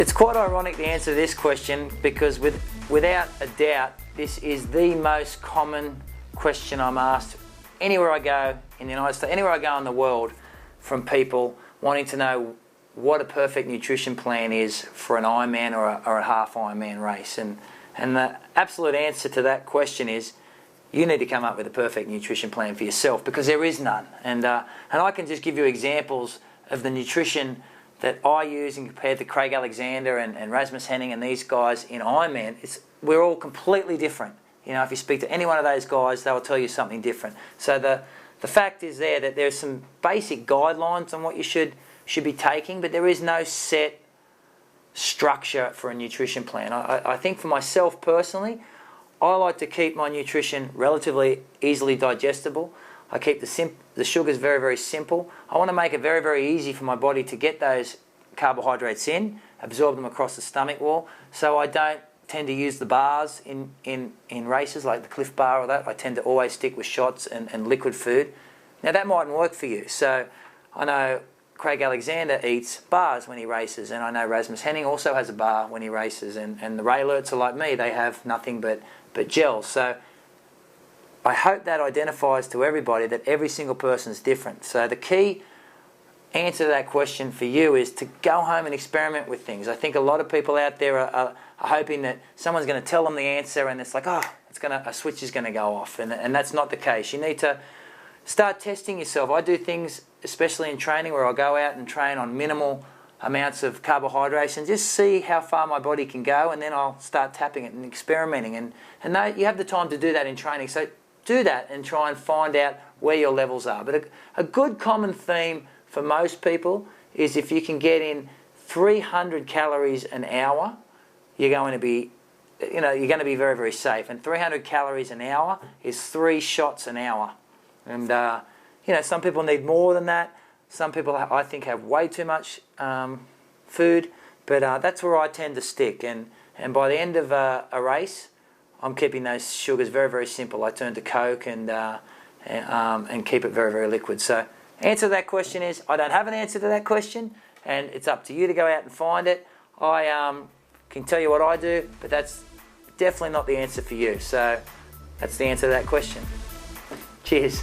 It's quite ironic to answer this question because without a doubt, this is the most common question I'm asked anywhere I go in the United States, anywhere I go in the world, from people wanting to know what a perfect nutrition plan is for an Ironman or a half Ironman race. And the absolute answer to that question is you need to come up with a perfect nutrition plan for yourself, because there is none. And I can just give you examples of the nutrition that I use and compared to Craig Alexander and Rasmus Henning and these guys in Ironman. We're all completely different. You know, if you speak to any one of those guys, they will tell you something different. So the fact is that there's some basic guidelines on what you should be taking, but there is no set structure for a nutrition plan. I think for myself personally, I like to keep my nutrition relatively easily digestible. I keep the sugars very, very simple. I want to make it very, very easy for my body to get those carbohydrates in, absorb them across the stomach wall, so I don't tend to use the bars in races like the Cliff Bar or that. I tend to always stick with shots and liquid food. Now that mightn't work for you. So I know Craig Alexander eats bars when he races, and I know Rasmus Henning also has a bar when he races, and the Ray Alerts are like me, they have nothing but gels. So I hope that identifies to everybody that every single person is different. So the key answer to that question for you is to go home and experiment with things. I think a lot of people out there are hoping that someone's going to tell them the answer, and it's like, oh, a switch is going to go off, and that's not the case. You need to start testing yourself. I do things, especially in training, where I'll go out and train on minimal amounts of carbohydrates and just see how far my body can go, and then I'll start tapping it and experimenting. And you have the time to do that in training, so do that and try and find out where your levels are. But a good common theme for most people is if you can get in 300 calories an hour, you're going to be very, very safe. And 300 calories an hour is 3 shots an hour. And some people need more than that. Some people, I think, have way too much food, but that's where I tend to stick. And by the end of a race, I'm keeping those sugars very, very simple. I turn to Coke and keep it very, very liquid. So answer to that question is, I don't have an answer to that question, and it's up to you to go out and find it. I can tell you what I do, but that's definitely not the answer for you. So that's the answer to that question. Cheers.